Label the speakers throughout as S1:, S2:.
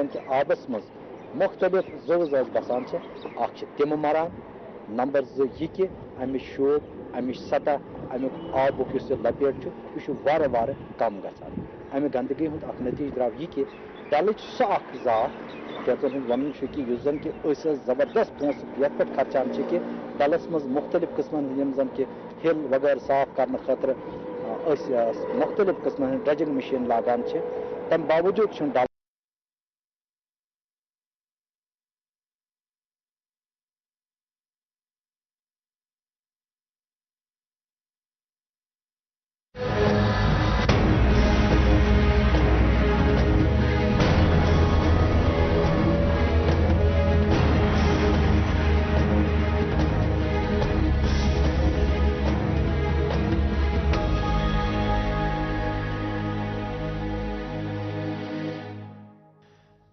S1: कि आबस मज मुख्तलिफ जवज बसान तम मरान नंबर 2 यह कि अमिच शोब अमिच सतह अमुक आबुक लपेट वार कम गसान अमि गंदगी हूं नतीज द्राव यह कि डलच सह जात कैचन हूं वन कि जन कि जबरदस्त पोस ये पे खर्चान कि डलस मज मुख्तलिफ किस्मन जन कि हिल वगैरह साफ करने खतर मुख्तलिफ किस्मन ड्रेजिंग मशीन लागान तम बावजूद डल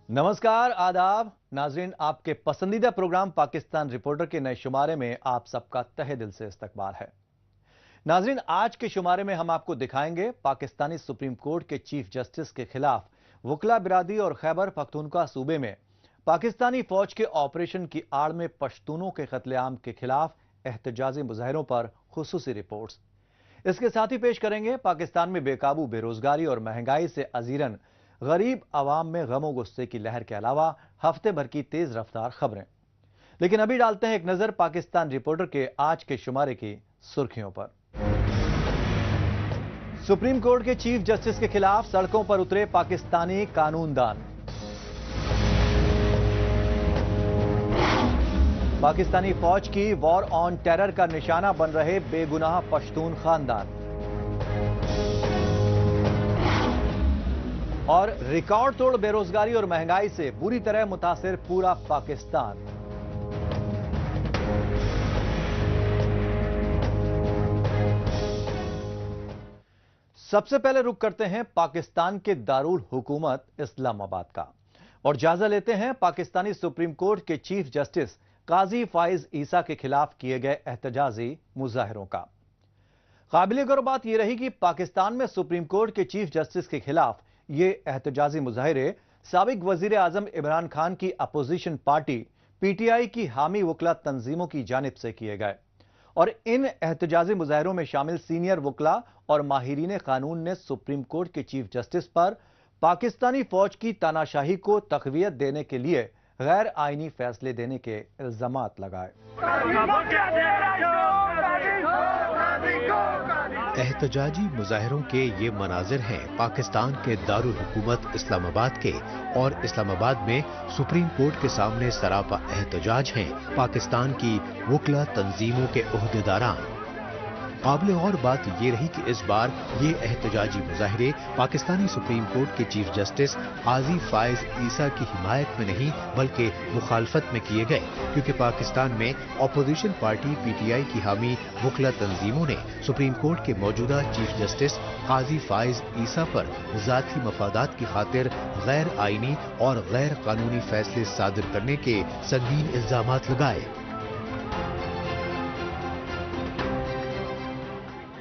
S2: नमस्कार, आदाब नाजरीन, आपके पसंदीदा प्रोग्राम पाकिस्तान रिपोर्टर के नए शुमारे में आप सबका तहे दिल से इस्तकबाल है। नाजरीन, आज के शुमारे में हम आपको दिखाएंगे पाकिस्तानी सुप्रीम कोर्ट के चीफ जस्टिस के खिलाफ वकला बिरादरी और खैबर पख्तूनख्वा सूबे में पाकिस्तानी फौज के ऑपरेशन की आड़ में पश्तूनों के कत्लेआम के खिलाफ एहतजाजी मुजाहिरों पर खुसूसी रिपोर्ट्स। इसके साथ ही पेश करेंगे पाकिस्तान में बेकाबू बेरोजगारी और महंगाई से अजीरन गरीब आवाम में गमो गुस्से की लहर के अलावा हफ्ते भर की तेज रफ्तार खबरें। लेकिन अभी डालते हैं एक नजर पाकिस्तान रिपोर्टर के आज के शुमारे की सुर्खियों पर। सुप्रीम कोर्ट के चीफ जस्टिस के खिलाफ सड़कों पर उतरे पाकिस्तानी कानूनदान। पाकिस्तानी फौज की वॉर ऑन टेरर का निशाना बन रहे बेगुनाह पश्तून खानदान। और रिकॉर्ड तोड़ बेरोजगारी और महंगाई से बुरी तरह मुतासिर पूरा पाकिस्तान। सबसे पहले रुख करते हैं पाकिस्तान के दारुल हुकूमत इस्लामाबाद का और जायजा लेते हैं पाकिस्तानी सुप्रीम कोर्ट के चीफ जस्टिस काजी फाइज ईसा के खिलाफ किए गए एहतजाजी मुजाहिरों का। काबिल गौर बात यह रही कि पाकिस्तान में सुप्रीम कोर्ट के चीफ जस्टिस के खिलाफ ये एहतजाजी मुजाहिरे साबिक वजीर आजम इमरान खान की अपोजिशन पार्टी पीटीआई की हामी वकला तंजीमों की जानिब से किए गए और इन एहतजाजी मुजाहिरों में शामिल सीनियर वकला और माहिरीन कानून ने सुप्रीम कोर्ट के चीफ जस्टिस पर पाकिस्तानी फौज की तानाशाही को तक़वियत देने के लिए गैर आईनी फैसले देने के इल्जामात लगाए।
S3: एहतजाजी मुजाहिरों के ये मनाजिर हैं पाकिस्तान के दारुल हुकूमत इस्लामाबाद के और इस्लामाबाद में सुप्रीम कोर्ट के सामने सरापा एहतजाज हैं पाकिस्तान की वकला तंजीमों के ओहदेदारान। काबिल और बात ये रही कि इस बार ये एहतजाजी मुजाहिरे पाकिस्तानी सुप्रीम कोर्ट के चीफ जस्टिस काजी फाइज ईसा की हिमायत में नहीं बल्कि मुखालफत में किए गए, क्योंकि पाकिस्तान में अपोजिशन पार्टी पीटीआई की हामी वकला तंजीमों ने सुप्रीम कोर्ट के मौजूदा चीफ जस्टिस काजी फाइज ईसा पर जाती मफादात की खातिर गैर आईनी और गैर कानूनी फैसले सादिर करने के संगीन इल्जामात लगाए।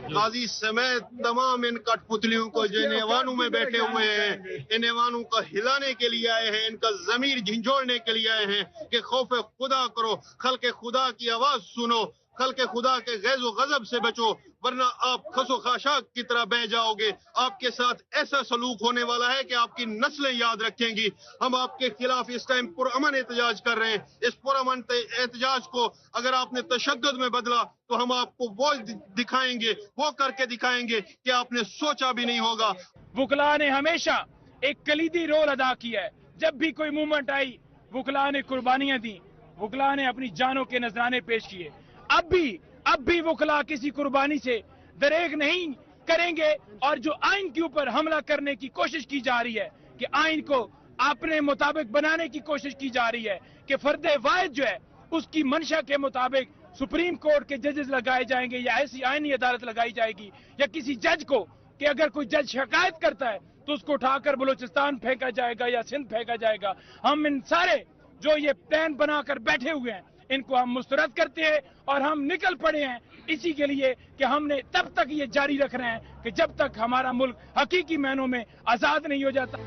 S4: काजी समेत तमाम इन कठपुतलियों को जो नेवानों में बैठे हुए हैं, इन नेवानों को हिलाने के लिए आए हैं, इनका जमीर झंझोड़ने के लिए आए हैं कि खौफ खुदा करो, खल्के खुदा की आवाज सुनो, खल्के खुदा के गैज़ो गजब से बचो, वरना आप खसो खाशाक की तरह बह जाओगे। आपके साथ ऐसा सलूक होने वाला है कि आपकी नस्लें याद रखेंगी। हम आपके खिलाफ इस टाइम पुरअमन एहतजाज कर रहे हैं। इस पुरअमन एहतजाज को अगर आपने तशद्दुद में बदला तो हम आपको वो दिखाएंगे, वो करके दिखाएंगे कि आपने सोचा भी नहीं होगा।
S5: वकला ने हमेशा एक कलीदी रोल अदा किया है। जब भी कोई मूवमेंट आई, वकला ने कुर्बानियां दी, वकला ने अपनी जानों के नजराने पेश किए। अब भी वकला किसी कुर्बानी से दरेग नहीं करेंगे और जो आइन के ऊपर हमला करने की कोशिश की जा रही है कि आइन को अपने मुताबिक बनाने की कोशिश की जा रही है कि फर्द वाहिद जो है उसकी मंशा के मुताबिक सुप्रीम कोर्ट के जजेस लगाए जाएंगे या ऐसी आईनी अदालत लगाई जाएगी या किसी जज को कि अगर कोई जज शिकायत करता है तो उसको उठाकर बलूचिस्तान फेंका जाएगा या सिंध फेंका जाएगा। हम इन सारे जो ये प्लान बनाकर बैठे हुए हैं इनको हम मुस्तरद करते हैं और हम निकल पड़े हैं इसी के लिए कि हमने तब तक ये जारी रखना है कि जब तक हमारा मुल्क हकीकी मायनों में आजाद नहीं हो जाता।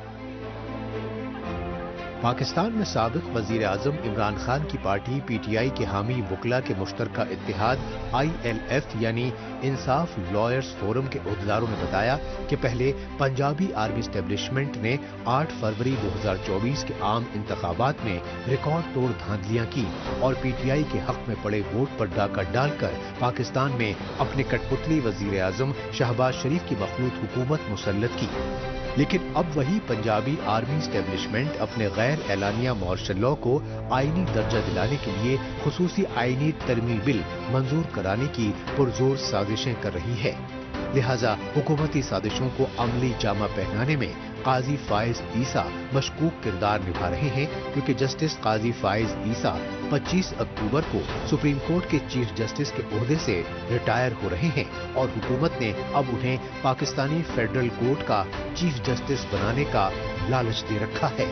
S3: पाकिस्तान में साबिक वजीर आजम इमरान खान की पार्टी PTI के हामी वकला के मुश्तरका इत्तेहाद ILF यानी इंसाफ लॉयर्स फोरम के अहदेदारों ने बताया कि पहले पंजाबी आर्मी एस्टेब्लिशमेंट ने 8 फरवरी 2024 के आम इंतखाबात में रिकॉर्ड तोड़ धांधलियां की और PTI के हक में पड़े वोट पर डाका डालकर पाकिस्तान में अपने कठपुतली वजीर आजम शहबाज शरीफ की मखलूत हुकूमत मुसल्लत की। लेकिन अब वही पंजाबी आर्मी एस्टेब्लिशमेंट अपने गैर एलानिया मार्शल लॉ को आईनी दर्जा दिलाने के लिए खुसूसी आईनी तरमीम बिल मंजूर कराने की पुरजोर साजिशें कर रही है। लिहाजा हुकूमती साजिशों को अमली जामा पहनाने में काजी फाइज ईसा मशकूक किरदार निभा रहे हैं, क्योंकि जस्टिस काजी फाइज ईसा 25 अक्टूबर को सुप्रीम कोर्ट के चीफ जस्टिस के ओहदे से रिटायर हो रहे हैं और हुकूमत ने अब उन्हें पाकिस्तानी फेडरल कोर्ट का चीफ जस्टिस बनाने का लालच दे रखा है।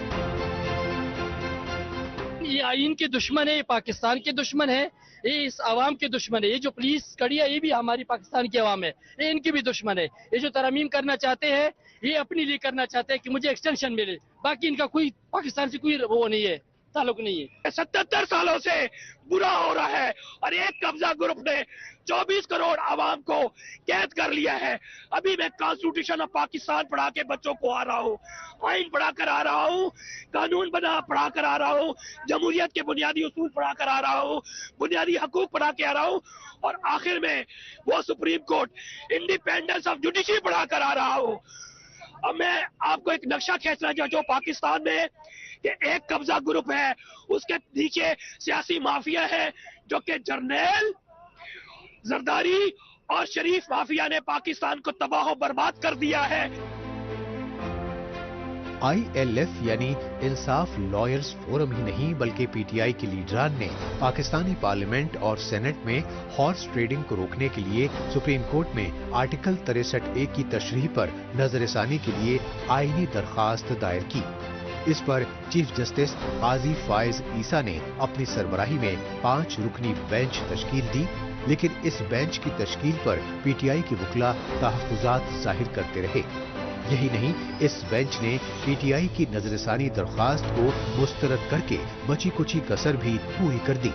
S6: ये आइन के दुश्मन है, ये पाकिस्तान के दुश्मन है, ये इस आवाम के दुश्मन है। ये जो पुलिस कड़ी है ये भी हमारी पाकिस्तान की आवाम है, ये इनकी भी दुश्मन है। ये जो तरमीम करना चाहते हैं ये अपने लिए करना चाहते हैं कि मुझे एक्सटेंशन मिले, बाकी इनका कोई पाकिस्तान से कोई वो नहीं है, ताल्लुक नहीं है। 77 सालों से बुरा हो रहा है और एक कब्जा ग्रुप ने 24 करोड़ आवाम को कैद कर लिया है। अभी मैं कॉन्स्टिट्यूशन ऑफ पाकिस्तान पढ़ा के बच्चों को आ रहा हूँ, आइन पढ़ा कर आ रहा हूँ, कानून पढ़ा कर आ रहा हूँ, जमहूरियत के बुनियादी उसूल पढ़ा कर आ रहा हूँ, बुनियादी हकूक पढ़ा के आ रहा हूँ और आखिर में वो supreme court independence of judiciary पढ़ा कर आ रहा हूँ। अब मैं आपको एक नक्शा खींचना चाहता हूं जो पाकिस्तान में कि एक कब्जा ग्रुप है, उसके नीचे सियासी माफिया है जो कि जर्नैल, जरदारी और शरीफ माफिया ने पाकिस्तान को तबाह बर्बाद कर दिया है।
S3: ILF यानी इंसाफ लॉयर्स फोरम ही नहीं बल्कि PTI के लीडरान ने पाकिस्तानी पार्लियामेंट और सेनेट में हॉर्स ट्रेडिंग को रोकने के लिए सुप्रीम कोर्ट में आर्टिकल 63A की तशरीह पर नजरसानी के लिए आईनी दरखास्त दायर की। इस पर चीफ जस्टिस काजी फाइज ईसा ने अपनी सरबराही में 5 रुकनी बेंच तश्कील दी, लेकिन इस बेंच की तश्कील पर PTI के वकला तहफ्फुजात जाहिर करते रहे। यही नहीं, इस बेंच ने PTI की नजरसानी दरख्वास्त को मुस्तरद करके बची कुची कसर भी पूरी कर दी।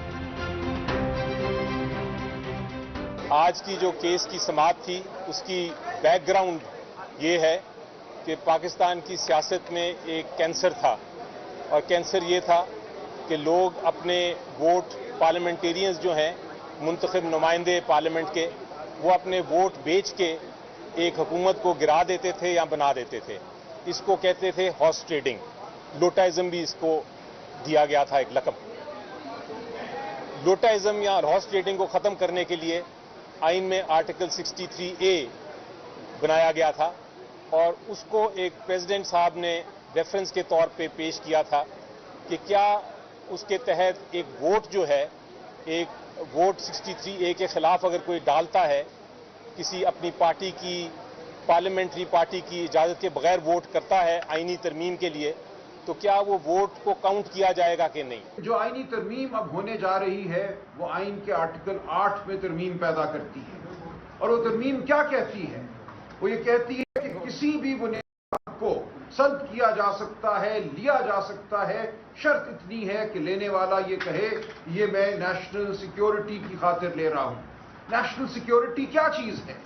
S7: आज की जो केस की समाअत थी उसकी बैकग्राउंड ये है कि पाकिस्तान की सियासत में एक कैंसर था और कैंसर ये था कि लोग अपने वोट, पार्लियामेंटेरियंस जो हैं मुंतखब नुमाइंदे पार्लियामेंट के, वो अपने वोट बेच के एक हुकूमत को गिरा देते थे या बना देते थे। इसको कहते थे हॉर्स ट्रेडिंग, लोटाइज्म भी इसको दिया गया था एक लक़ब। लोटाइज्म या हॉर्स ट्रेडिंग को ख़त्म करने के लिए आइन में आर्टिकल 63A बनाया गया था और उसको एक प्रेसिडेंट साहब ने रेफरेंस के तौर पे पेश किया था कि क्या उसके तहत एक वोट जो है, एक वोट 63A के खिलाफ अगर कोई डालता है, किसी अपनी पार्टी की, पार्लियामेंट्री पार्टी की इजाज़त के बगैर वोट करता है आईनी तरमीम के लिए, तो क्या वो वोट को काउंट किया जाएगा कि नहीं।
S8: जो आईनी तरमीम अब होने जा रही है वो आइन के आर्टिकल 8 में तरमीम पैदा करती है और वो तरमीम क्या कहती है, वो ये कहती है कि किसी भी बुनियाद को सल्ब किया जा सकता है, लिया जा सकता है, शर्त इतनी है कि लेने वाला ये कहे ये मैं नेशनल सिक्योरिटी की खातिर ले रहा हूं। नेशनल सिक्योरिटी क्या चीज है,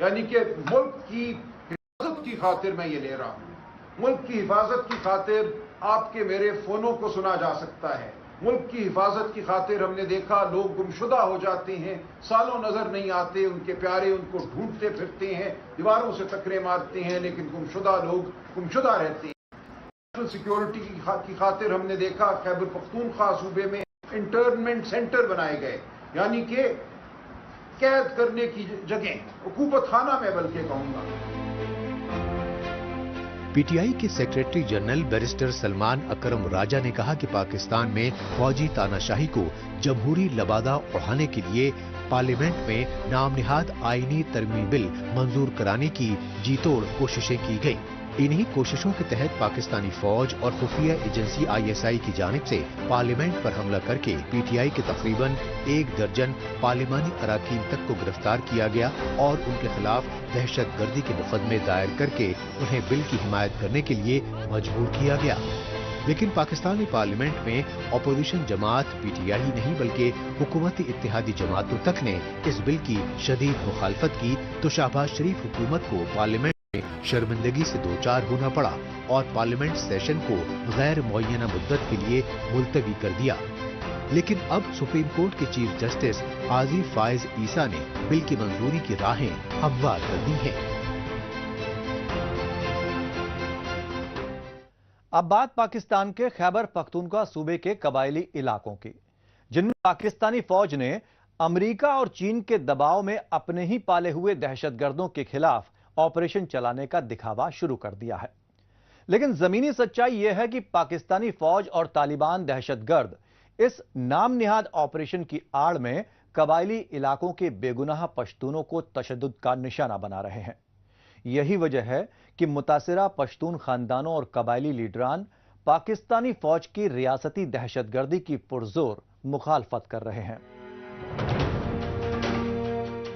S8: यानी कि मुल्क की हिफाजत की खातिर मैं ये ले रहा हूं। मुल्क की हिफाजत की खातिर आपके मेरे फोनों को सुना जा सकता है। मुल्क की हिफाजत की खातिर हमने देखा लोग गुमशुदा हो जाते हैं, सालों नजर नहीं आते, उनके प्यारे उनको ढूंढते फिरते हैं, दीवारों से टकरे मारते हैं, लेकिन गुमशुदा लोग गुमशुदा रहते हैं। नेशनल सिक्योरिटी की खातिर हमने देखा खैबर पख्तूनख्वा सूबे में इंटर्नमेंट सेंटर बनाए गए, यानी कि कैद करने की जगह, हुकूमत खाना मैं बल्कि कहूंगा।
S3: PTI के सेक्रेटरी जनरल बैरिस्टर सलमान अकरम राजा ने कहा कि पाकिस्तान में फौजी तानाशाही को जमहूरी लबादा उड़ाने के लिए पार्लियामेंट में नामनिहाद आईनी तरमीम बिल मंजूर कराने की जीतोड़ कोशिशें की गई। इन्हीं कोशिशों के तहत पाकिस्तानी फौज और खुफिया एजेंसी ISI की जानिब से पार्लियामेंट पर हमला करके PTI के तकरीबन 1 दर्जन पार्लिमानी अराकीन तक को गिरफ्तार किया गया और उनके खिलाफ दहशत गर्दी के मुकदमे दायर करके उन्हें बिल की हिमायत करने के लिए मजबूर किया गया। लेकिन पाकिस्तानी पार्लियामेंट में अपोजिशन जमात PTI ही नहीं बल्कि हुकूमती इत्तेहादी जमातों तक ने इस बिल की शदीद मुखालफत की तो शहबाज शरीफ हुकूमत को पार्लियामेंट में शर्मिंदगी से दो चार होना पड़ा और पार्लियामेंट सेशन को गैर मुअय्यना मुद्दत के लिए मुलतवी कर दिया। लेकिन अब सुप्रीम कोर्ट के चीफ जस्टिस काजी फाइज ईसा ने बिल की मंजूरी की राहें हमवार कर दी हैं।
S2: अब बात पाकिस्तान के खैबर पख्तूनख्वा सूबे के कबायली इलाकों की, जिनमें पाकिस्तानी फौज ने अमेरिका और चीन के दबाव में अपने ही पाले हुए दहशतगर्दों के खिलाफ ऑपरेशन चलाने का दिखावा शुरू कर दिया है। लेकिन जमीनी सच्चाई यह है कि पाकिस्तानी फौज और तालिबान दहशतगर्द इस नाम निहाद ऑपरेशन की आड़ में कबायली इलाकों के बेगुनाह पश्तूनों को तशद्दुद का निशाना बना रहे हैं। यही वजह है कि मुतासिरा पश्तून खानदानों और कबायली लीडरान पाकिस्तानी फौज की रियासती दहशतगर्दी की पुरजोर मुखालफत कर रहे हैं।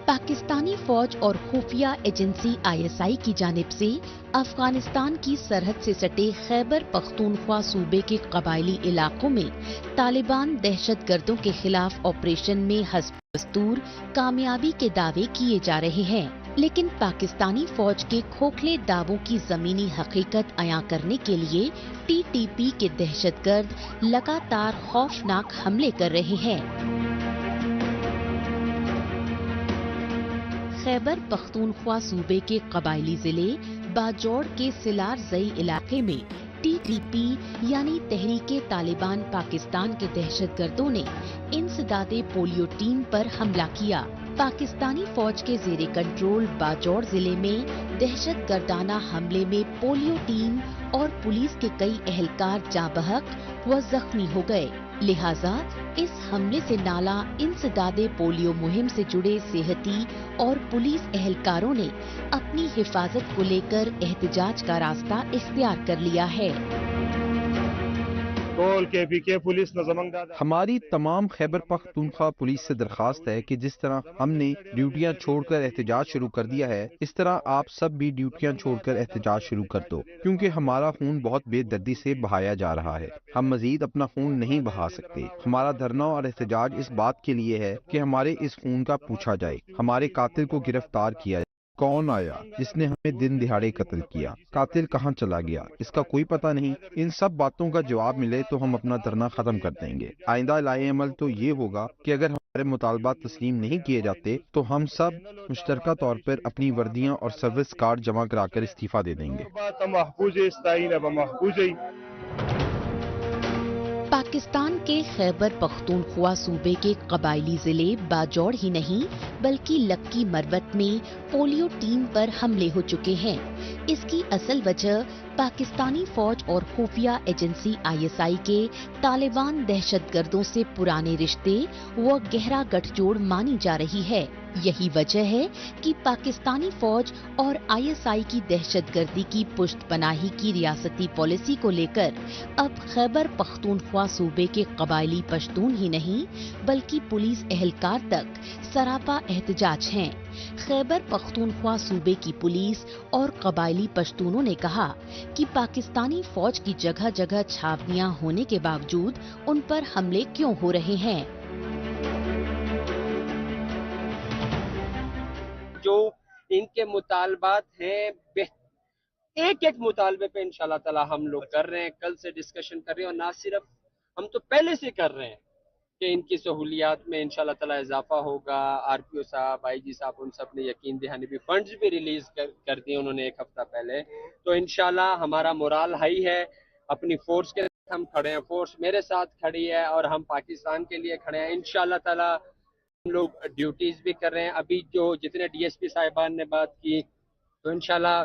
S9: पाकिस्तानी फौज और खुफिया एजेंसी ISI की जानिब से अफगानिस्तान की सरहद से सटे खैबर पख्तूनख्वा सूबे के कबायली इलाकों में तालिबान दहशतगर्दों के खिलाफ ऑपरेशन में हस्ब दस्तूर कामयाबी के दावे किए जा रहे हैं, लेकिन पाकिस्तानी फौज के खोखले दावों की जमीनी हकीकत अयां करने के लिए TTP के दहशतगर्द लगातार खौफनाक हमले कर रहे हैं। खैबर पख्तूनख्वा सूबे के कबायली जिले बाजौड़ के सिलार जई इलाके में TTP यानी तहरीके तालिबान पाकिस्तान के दहशतगर्दों ने इंसदादे पोलियो टीम पर हमला किया। पाकिस्तानी फौज के जेरे कंट्रोल बाजौड़ जिले में दहशतगर्दाना हमले में पोलियो टीम और पुलिस के कई एहलकार जाँ बहक व जख्मी हो गए। लिहाजा इस हमले से नाला इंसदादे पोलियो मुहिम से जुड़े सेहती और पुलिस एहलकारों ने अपनी हिफाजत को लेकर एहतजाज का रास्ता इख्तियार कर लिया है।
S10: हमारी तमाम खैबर पख्तूनख्वा पुलिस से दरखास्त है कि जिस तरह हमने ड्यूटियां छोड़कर एहतजाज शुरू कर दिया है, इस तरह आप सब भी ड्यूटियां छोड़कर एहतजाज शुरू कर दो, क्योंकि हमारा खून बहुत बेदर्दी से बहाया जा रहा है। हम मजीद अपना खून नहीं बहा सकते। हमारा धरना और एहतजाज इस बात के लिए है कि हमारे इस खून का पूछा जाए, हमारे कातिल को गिरफ्तार किया जाए। कौन आया जिसने हमें दिन दिहाड़े कत्ल किया? कातिल कहाँ चला गया? इसका कोई पता नहीं। इन सब बातों का जवाब मिले तो हम अपना धरना खत्म कर देंगे। आइंदा लाए अमल तो ये होगा कि अगर हमारे मुतालबात तस्लीम नहीं किए जाते तो हम सब मुश्तरका तौर पर अपनी वर्दियाँ और सर्विस कार्ड जमा कराकर इस्तीफा दे देंगे।
S9: पाकिस्तान के खैबर पख्तूनख्वा सूबे के कबायली जिले बाजौड़ ही नहीं बल्कि लक्की मरवत में पोलियो टीम पर हमले हो चुके हैं। इसकी असल वजह पाकिस्तानी फौज और खुफिया एजेंसी ISI के तालिबान दहशतगर्दों से पुराने रिश्ते व गहरा गठजोड़ मानी जा रही है। यही वजह है कि पाकिस्तानी फौज और ISI की दहशतगर्दी की पुश्तपनाही की रियासती पॉलिसी को लेकर अब खैबर पख्तूनख्वा सूबे के कबायली पश्तून ही नहीं बल्कि पुलिस एहलकार तक सरापा एहतजाज हैं। खैबर पख्तूनख्वा सूबे की पुलिस और कबायली पश्तूनों ने कहा कि पाकिस्तानी फौज की जगह जगह छावनियां होने के बावजूद उन पर हमले क्यों हो रहे हैं।
S11: जो इनके मुतालबात हैं, एक एक मुतालबे पे इंशाल्लाह ताला हम लोग कर रहे हैं, कल से डिस्कशन कर रहे हैं। और ना सिर्फ हम तो पहले से कर रहे हैं कि इनकी सहूलियात में इंशाल्लाह ताला इजाफा होगा। RPO साहब, IG साहब, उन सब ने यकीन दहानी भी फंड्स भी रिलीज कर दिए उन्होंने 1 हफ्ता पहले। तो इंशाल्लाह हमारा मोराल हाई है, अपनी फोर्स के साथ हम खड़े हैं, फोर्स मेरे साथ खड़ी है और हम पाकिस्तान के लिए खड़े हैं। इंशाल्लाह ताला हम लोग ड्यूटीज भी कर रहे हैं। अभी जो जितने DSP साहिबान ने बात की तो इंशाल्लाह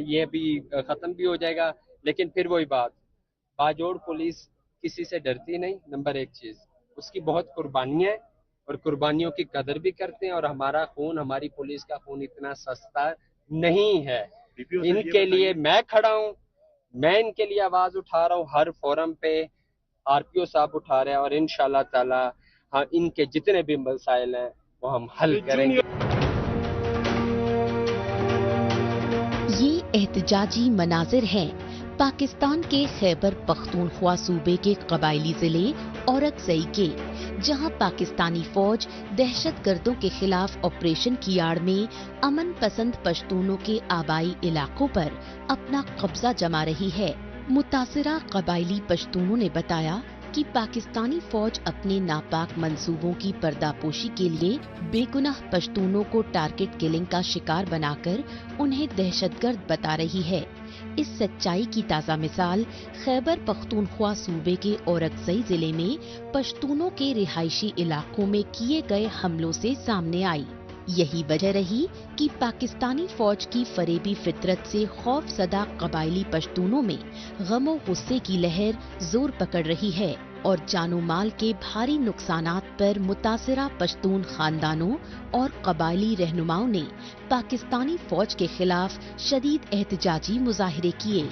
S11: ये भी ख़त्म भी हो जाएगा। लेकिन फिर वही बात, बाजौड़ पुलिस किसी से डरती नहीं। नंबर 1 चीज़, उसकी बहुत कुर्बानियाँ हैं और कुर्बानियों की कदर भी करते हैं। और हमारा खून, हमारी पुलिस का खून इतना सस्ता नहीं है। इनके लिए मैं खड़ा हूँ, मैं इनके लिए आवाज़ उठा रहा हूँ। हर फोरम पे RPO साहब उठा रहे हैं और इंशाल्लाह ताला हाँ, इनके जितने भी मसाइल हैं वो हम हल करेंगे।
S9: ये एहतजाजी मनाजिर हैं पाकिस्तान के खैबर पख्तूनख्वा सूबे के कबायली जिले औरकजई के, जहां पाकिस्तानी फौज दहशतगर्दों के खिलाफ ऑपरेशन की आड़ में अमन पसंद पश्तूनों के आबाई इलाकों पर अपना कब्जा जमा रही है। मुतासिरा कबायली पश्तूनों ने बताया कि पाकिस्तानी फौज अपने नापाक मंसूबों की पर्दापोशी के लिए बेगुनाह पश्तूनों को टारगेट किलिंग का शिकार बनाकर उन्हें दहशतगर्द बता रही है। इस सच्चाई की ताज़ा मिसाल खैबर पख्तूनख्वा सूबे के औरकजई जिले में पश्तूनों के रिहायशी इलाकों में किए गए हमलों से सामने आई। यही वजह रही कि पाकिस्तानी फौज की फरेबी फितरत से खौफजदा कबायली पश्तूनों में गमो गुस्से की लहर जोर पकड़ रही है और जानो माल के भारी नुकसानात पर मुतासिरा पश्तून खानदानों और कबायली रहनुमाओं ने पाकिस्तानी फौज के खिलाफ शदीद एहतजाजी मुजाहिरे किए।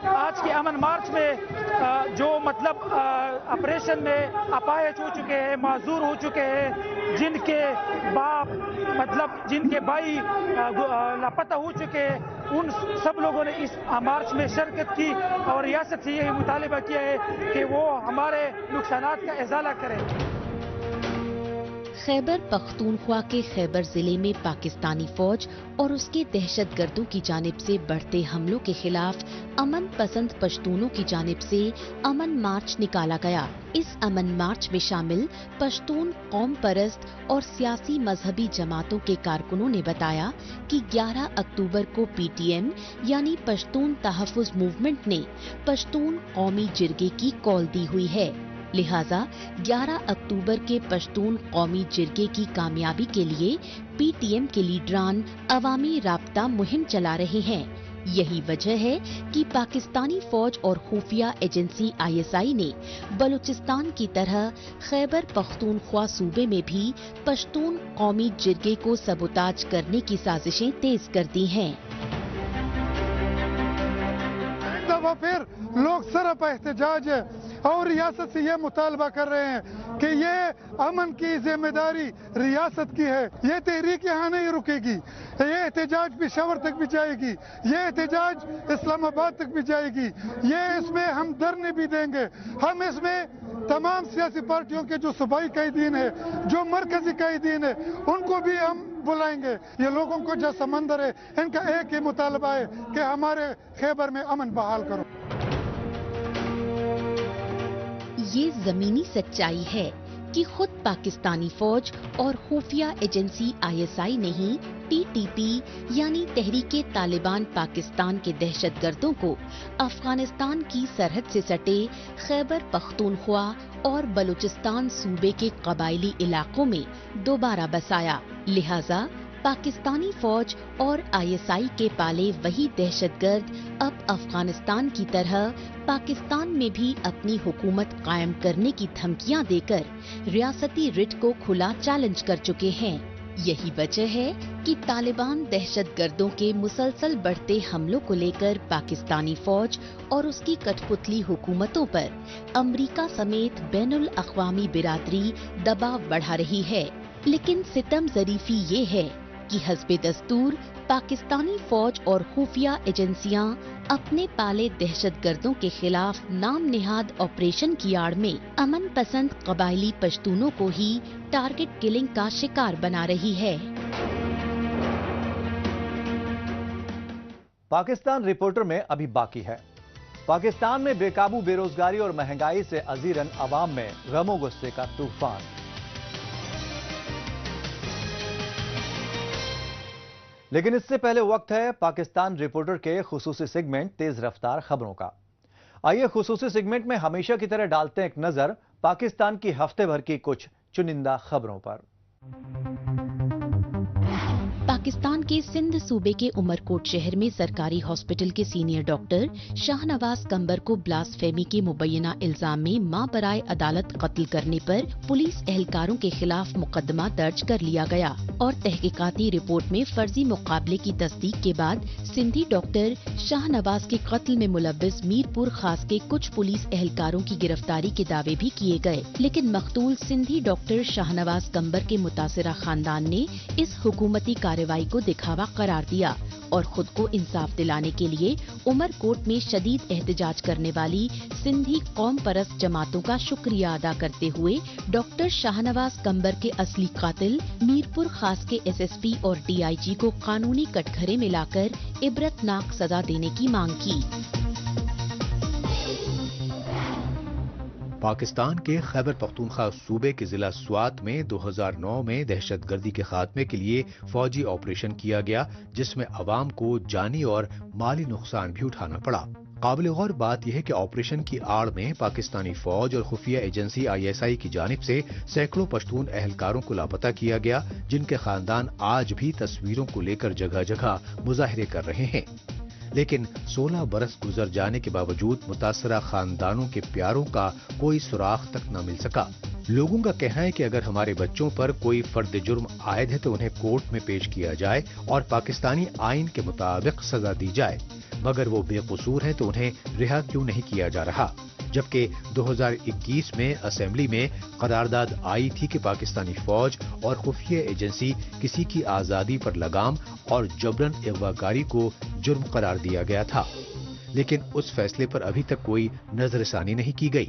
S5: आज के अमन मार्च में जो मतलब ऑपरेशन में अपाहिज हो चुके हैं, माजूर हो चुके हैं, जिनके बाप मतलब जिनके भाई लापता हो चुके हैं, उन सब लोगों ने इस मार्च में शिरकत की और रियासत से यही मुतालिबा किया है कि वो हमारे नुकसानात का इजाला करें।
S9: खैबर पख्तूनख्वा के खैबर जिले में पाकिस्तानी फौज और उसके दहशतगर्दों की जानिब से बढ़ते हमलों के खिलाफ अमन पसंद पश्तूनों की जानिब से अमन मार्च निकाला गया। इस अमन मार्च में शामिल पश्तून कौम परस्त और सियासी मजहबी जमातों के कारकुनों ने बताया कि 11 अक्टूबर को पीटीएम यानी पश्तून तहफ़्फ़ुज़ मूवमेंट ने पश्तून कौमी जिरगे की कॉल दी हुई है। लिहाजा 11 अक्टूबर के पश्तून कौमी जिरगे की कामयाबी के लिए पीटीएम के लीडरान अवामी राब्ता मुहिम चला रहे हैं। यही वजह है कि पाकिस्तानी फौज और खुफिया एजेंसी आईएसआई ने बलूचिस्तान की तरह खैबर पख्तूनख्वा सूबे में भी पश्तून कौमी जिरगे को सबोताज करने की साजिशें तेज कर दी हैं।
S12: फिर लोग सरप एहतजाज है और रियासत से ये मुतालबा कर रहे हैं कि ये अमन की जिम्मेदारी रियासत की है। ये तहरीक यहाँ नहीं रुकेगी, ये एहतजाज पेशावर तक भी जाएगी, ये एहतजाज इस्लामाबाद तक भी जाएगी। ये इसमें हम धरने भी देंगे। हम इसमें तमाम सियासी पार्टियों के जो सूबाई कायदीन है, जो मरकजी कायदीन है, उनको भी हम बुलाएंगे। ये लोगों को जो समंदर है, इनका एक ही मुतालबा है कि हमारे खैबर में अमन बहाल करो।
S9: ये जमीनी सच्चाई है कि खुद पाकिस्तानी फौज और खुफिया एजेंसी आईएसआई ने ही टीटीपी यानी तहरीके तालिबान पाकिस्तान के दहशतगर्दों को अफगानिस्तान की सरहद से सटे खैबर पख्तूनख्वा और बलूचिस्तान सूबे के कबायली इलाकों में दोबारा बसाया। लिहाजा पाकिस्तानी फौज और आईएसआई के पाले वही दहशतगर्द अब अफगानिस्तान की तरह पाकिस्तान में भी अपनी हुकूमत कायम करने की धमकियां देकर रियासती रिट को खुला चैलेंज कर चुके हैं। यही वजह है कि तालिबान दहशतगर्दों के मुसलसल बढ़ते हमलों को लेकर पाकिस्तानी फौज और उसकी कठपुतली हुकूमतों पर अमरीका समेत बैनुल अक़वामी बिरादरी दबाव बढ़ा रही है। लेकिन सितम ज़रीफ़ी ये है कि हस्बे दस्तूर पाकिस्तानी फौज और खुफिया एजेंसियां अपने पाले दहशतगर्दों के खिलाफ नाम निहाद ऑपरेशन की आड़ में अमन पसंद कबायली पश्तूनों को ही टारगेट किलिंग का शिकार बना रही है।
S2: पाकिस्तान रिपोर्टर में अभी बाकी है। पाकिस्तान में बेकाबू बेरोजगारी और महंगाई से अजीरन अवाम में गमो गुस्से का तूफान। लेकिन इससे पहले वक्त है पाकिस्तान रिपोर्टर के खुसूसी सेगमेंट तेज रफ्तार खबरों का। आइए खुसूसी सेगमेंट में हमेशा की तरह डालते हैं एक नजर पाकिस्तान की हफ्ते भर की कुछ चुनिंदा खबरों पर।
S9: पाकिस्तान के सिंध सूबे के उमरकोट शहर में सरकारी हॉस्पिटल के सीनियर डॉक्टर शाहनवाज कंबर को ब्लास्फेमी के मुबैना इल्जाम में मां बराए अदालत कत्ल करने पर पुलिस एहलकारों के खिलाफ मुकदमा दर्ज कर लिया गया और तहकीकाती रिपोर्ट में फर्जी मुकाबले की तस्दीक के बाद सिंधी डॉक्टर शाहनवाज के कत्ल में मुलव्विस मीरपुर खास के कुछ पुलिस एहलकारों की गिरफ्तारी के दावे भी किए गए। लेकिन मकतूल सिंधी डॉक्टर शाहनवाज कंबर के मुतासिरा खानदान ने इस हुकूमती कार्रवाई को दिखावा करार दिया और खुद को इंसाफ दिलाने के लिए उमरकोट में शदीद एहतजाज करने वाली सिंधी कौम परस्त जमातों का शुक्रिया अदा करते हुए डॉक्टर शाहनवाज कंबर के असली कातिल मीरपुर खास के एसएसपी और डीआईजी को कानूनी कटघरे में लाकर इबरतनाक सजा देने की मांग की।
S3: पाकिस्तान के खैबर पख्तूनख्वा सूबे के जिला स्वात में 2009 में दहशतगर्दी के खात्मे के लिए फौजी ऑपरेशन किया गया, जिसमें अवाम को जानी और माली नुकसान भी उठाना पड़ा। काबिल गौर बात यह है कि ऑपरेशन की आड़ में पाकिस्तानी फौज और खुफिया एजेंसी ISI की जानिब से सैकड़ों पश्तून अहलकारों को लापता किया गया, जिनके खानदान आज भी तस्वीरों को लेकर जगह जगह मुजाहरे कर रहे हैं। लेकिन 16 बरस गुजर जाने के बावजूद मुतासरा खानदानों के प्यारों का कोई सुराग तक न मिल सका। लोगों का कहना है कि अगर हमारे बच्चों पर कोई फर्द जुर्म आयद है तो उन्हें कोर्ट में पेश किया जाए और पाकिस्तानी आइन के मुताबिक सजा दी जाए, मगर वो बेकसूर हैं तो उन्हें रिहा क्यों नहीं किया जा रहा। जबकि 2021 में असेंबली में करारदाद आई थी कि पाकिस्तानी फौज और खुफिया एजेंसी किसी की आजादी पर लगाम और जबरन अगवाकारी को जुर्म करार दिया गया था, लेकिन उस फैसले पर अभी तक कोई नजरसानी नहीं की गई।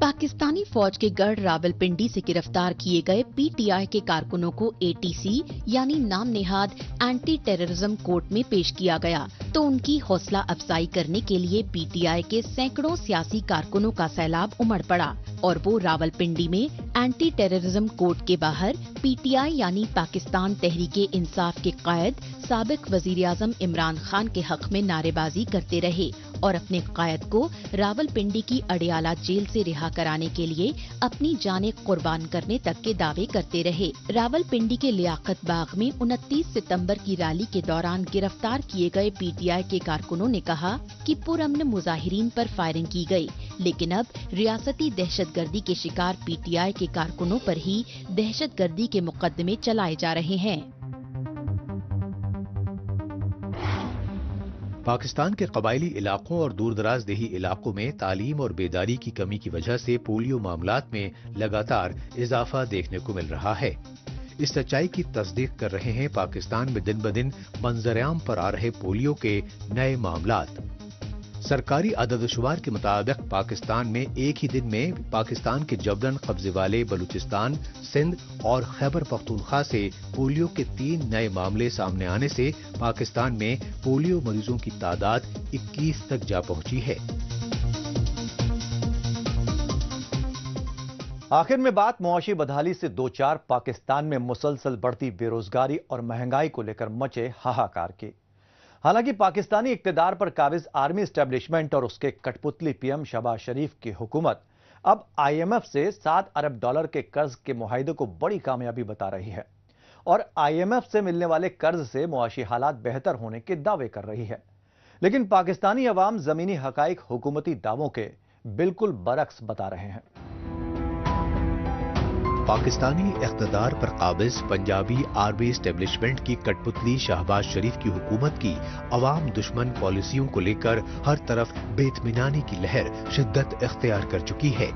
S9: पाकिस्तानी फौज के गढ़ रावलपिंडी से गिरफ्तार किए गए PTI के कारकुनों को ATC यानी नाम नेहाद एंटी टेररिज्म कोर्ट में पेश किया गया, तो उनकी हौसला अफजाई करने के लिए PTI के सैकड़ों सियासी कारकुनों का सैलाब उमड़ पड़ा और वो रावलपिंडी में एंटी टेररिज्म कोर्ट के बाहर PTI यानी पाकिस्तान तहरीके इंसाफ के कायद साबिक वजीर आजम इमरान खान के हक में नारेबाजी करते रहे और अपने कायद को रावलपिंडी की अडियाला जेल से रिहा कराने के लिए अपनी जानें कुर्बान करने तक के दावे करते रहे। रावलपिंडी के लियाकत बाग में 29 सितंबर की रैली के दौरान गिरफ्तार किए गए PTI के कारकुनों ने कहा कि पुरअमन मुजाहिरीन पर फायरिंग की गई, लेकिन अब रियासती दहशतगर्दी के शिकार PTI के कारकुनों पर ही दहशतगर्दी के मुकदमे चलाए जा रहे हैं।
S3: पाकिस्तान के कबायली इलाकों और दूरदराज देही इलाकों में तालीम और बेदारी की कमी की वजह से पोलियो मामलात में लगातार इजाफा देखने को मिल रहा है। इस सच्चाई की तस्दीक कर रहे हैं पाकिस्तान में दिन ब दिन मंजरेआम पर आ रहे पोलियो के नए मामलात। सरकारी अददशुमार के मुताबिक पाकिस्तान में एक ही दिन में पाकिस्तान के जबरन कब्जे वाले बलूचिस्तान, सिंध और खैबर पख्तूनख्वा से पोलियो के 3 नए मामले सामने आने से पाकिस्तान में पोलियो मरीजों की तादाद 21 तक जा पहुंची है।
S2: आखिर में बात मुआशी बदहाली से दो चार पाकिस्तान में मुसलसल बढ़ती बेरोजगारी और महंगाई को लेकर मचे हाहाकार की। हालांकि पाकिस्तानी इक्तदार पर काबिज आर्मी एस्टेब्लिशमेंट और उसके कठपुतली पीएम शहबाज शरीफ की हुकूमत अब IMF से $7 अरब के कर्ज के मुआहिदे को बड़ी कामयाबी बता रही है और IMF से मिलने वाले कर्ज से मुआशी हालात बेहतर होने के दावे कर रही है। लेकिन पाकिस्तानी अवाम जमीनी हकाइक हुकूमती दावों के बिल्कुल बरक्स बता रहे हैं।
S3: पाकिस्तानी इख्तदार पर काबिज पंजाबी आर्मी एस्टेब्लिशमेंट की कठपुतली शहबाज शरीफ की हुकूमत की अवाम दुश्मन पॉलिसियों को लेकर हर तरफ बेइत्मीनानी की लहर शिद्दत इख्तियार कर चुकी है।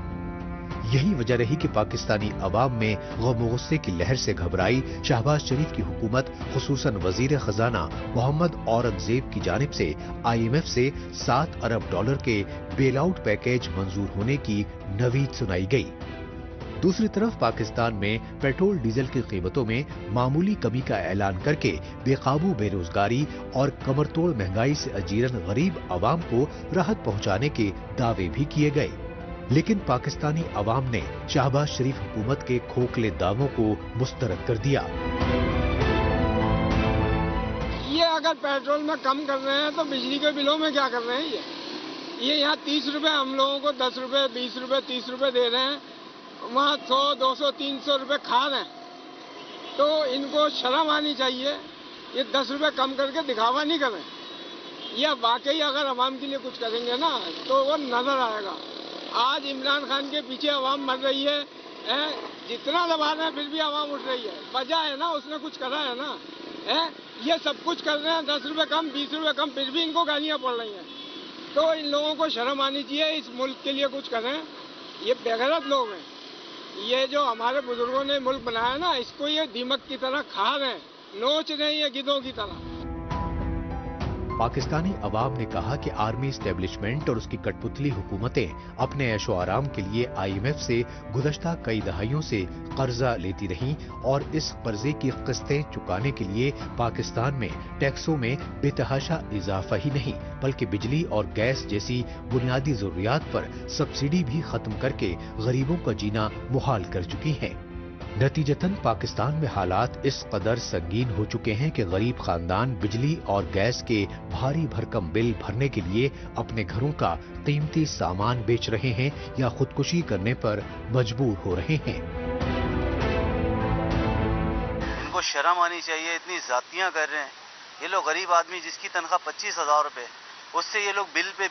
S3: यही वजह रही कि पाकिस्तानी अवाम में गम गुस्से की लहर से घबराई शहबाज शरीफ की हुकूमत खुसूसन वजीर खजाना मोहम्मद औरंगजेब की जानिब से IMF से $7 अरब के बेल आउट पैकेज मंजूर होने की नवीद सुनाई गई। दूसरी तरफ पाकिस्तान में पेट्रोल डीजल की कीमतों में मामूली कमी का ऐलान करके बेकाबू बेरोजगारी और कमरतोड़ महंगाई से अजीरन गरीब अवाम को राहत पहुंचाने के दावे भी किए गए। लेकिन पाकिस्तानी अवाम ने शहबाज शरीफ हुकूमत के खोखले दावों को मुस्तरद कर दिया।
S13: ये अगर पेट्रोल में कम कर रहे हैं तो बिजली के बिलों में क्या कर रहे हैं? ये यहाँ 30 रुपए हम लोगों को 10 रुपए 20 रुपए 30 रुपए दे रहे हैं, वहाँ 100 200 300 रुपए खा रहे हैं। तो इनको शर्म आनी चाहिए। ये 10 रुपए कम करके दिखावा नहीं करें। या वाकई अगर अवाम के लिए कुछ करेंगे ना तो वो नजर आएगा। आज इमरान खान के पीछे अवाम मर रही है, जितना दबा रहे हैं फिर भी अवाम उठ रही है। वजह है ना, उसने कुछ करा है ना। ये सब कुछ कर रहे हैं, 10 रुपए कम 20 रुपए कम, फिर भी इनको गालियाँ पड़ रही हैं। तो इन लोगों को शर्म आनी चाहिए, इस मुल्क के लिए कुछ करें। ये बेगैरत लोग हैं, ये जो हमारे बुजुर्गों ने मुल्क बनाया ना, इसको ये दीमक की तरह खा रहे हैं, नोच रहे हैं ये गिद्धों की तरह।
S3: पाकिस्तानी अवाम ने कहा कि आर्मी एस्टेब्लिशमेंट और उसकी कठपुतली हुकूमतें अपने ऐशो आराम के लिए IMF से गुज़श्ता कई दहाइयों से कर्जा लेती रहीं और इस कर्जे की किस्तें चुकाने के लिए पाकिस्तान में टैक्सों में बेतहाशा इजाफा ही नहीं बल्कि बिजली और गैस जैसी बुनियादी जरूरियात पर सब्सिडी भी खत्म करके गरीबों का जीना मुहाल कर चुकी हैं। नतीजतन पाकिस्तान में हालात इस कदर संगीन हो चुके हैं कि गरीब खानदान बिजली और गैस के भारी भरकम बिल भरने के लिए अपने घरों का कीमती सामान बेच रहे हैं या खुदकुशी करने पर मजबूर हो रहे हैं।
S14: इनको शर्म आनी चाहिए, इतनी जातियां कर रहे हैं ये लोग। गरीब आदमी जिसकी तनख्वाह 25,000 रुपए, उससे ये लोग बिल पे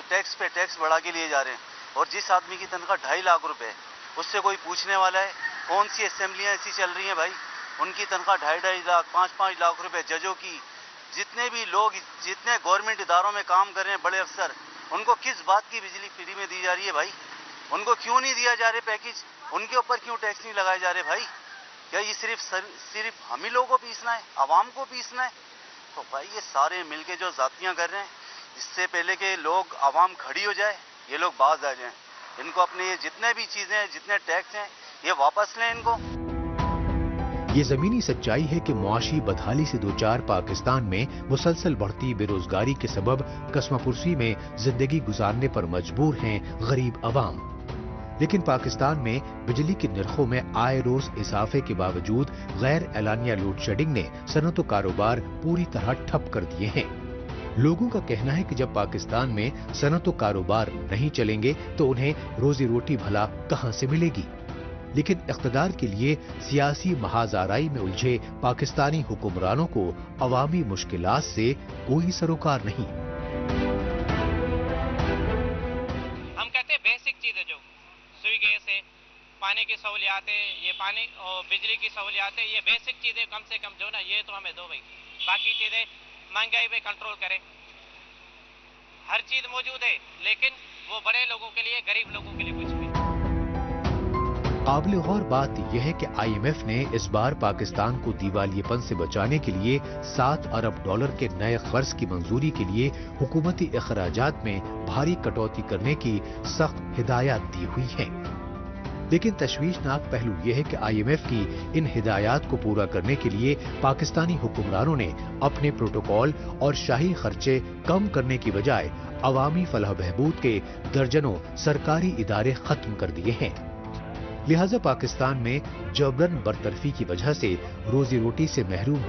S14: टैक्स बढ़ा के लिए जा रहे हैं। और जिस आदमी की तनख्वाह 2.5 लाख रुपए, उससे कोई पूछने वाला है? कौन सी असेंबलियां ऐसी चल रही हैं भाई, उनकी तनख्वाह 2.5 लाख 5 लाख रुपए। जजों की, जितने भी लोग जितने गवर्नमेंट इदारों में काम कर रहे हैं बड़े अफसर, उनको किस बात की बिजली फ्री में दी जा रही है भाई? उनको क्यों नहीं दिया जा रहे पैकेज? उनके ऊपर क्यों टैक्स नहीं लगाए जा रहे भाई? क्या ये सिर्फ हम ही लोगों को पीसना है, आवाम को पीसना है? तो भाई ये सारे मिलके जो जातियां कर रहे हैं, इससे पहले कि लोग आवाम खड़ी हो जाए, ये लोग बाज आ जाएं। इनको अपने ये जितने भी चीजें हैं, जितने टैक्स हैं, ये वापस लें इनको।
S3: ये जमीनी सच्चाई है कि मुआशी बदहाली से दो चार पाकिस्तान में मुसलसल बढ़ती बेरोजगारी के सबब कस्मापुरसी में जिंदगी गुजारने पर मजबूर हैं गरीब अवाम। लेकिन पाकिस्तान में बिजली के निर्खों में आए रोज इजाफे के बावजूद गैर एलानिया लोड शेडिंग ने सनअत कारोबार पूरी तरह ठप कर दिए हैं। लोगों का कहना है कि जब पाकिस्तान में सनअत कारोबार नहीं चलेंगे तो उन्हें रोजी रोटी भला कहां से मिलेगी। लेकिन इख्तिदार के लिए सियासी महाजाराई में उलझे पाकिस्तानी हुक्मरानों को अवामी मुश्किलात से कोई सरोकार नहीं।
S15: हम कहते हैं बेसिक चीजें जो सुई गैस है, पानी की सहूलियात है, ये पानी और बिजली की सहूलियात है, ये बेसिक चीजें कम से कम जो ना ये तो हमें दो भाई। बाकी चीजें महंगाई पे कंट्रोल करें। हर चीज मौजूद है लेकिन वो बड़े लोगों के लिए, गरीब लोगों के लिए कुछ नहीं।
S3: काबिल गौर बात यह है कि IMF ने इस बार पाकिस्तान को दिवालियेपन से बचाने के लिए $7 अरब के नए कर्ज की मंजूरी के लिए हुकूमती अखराजात में भारी कटौती करने की सख्त हिदायत दी हुई है। लेकिन तशवीशनाक पहलू यह है कि IMF की इन हिदायत को पूरा करने के लिए पाकिस्तानी हुक्मरानों ने अपने प्रोटोकॉल और शाही खर्चे कम करने की बजाय अवामी फलाह बहबूद के दर्जनों सरकारी इदारे खत्म कर दिए हैं। लिहाजा पाकिस्तान में जबरन बरतरफी की वजह से रोजी रोटी से महरूम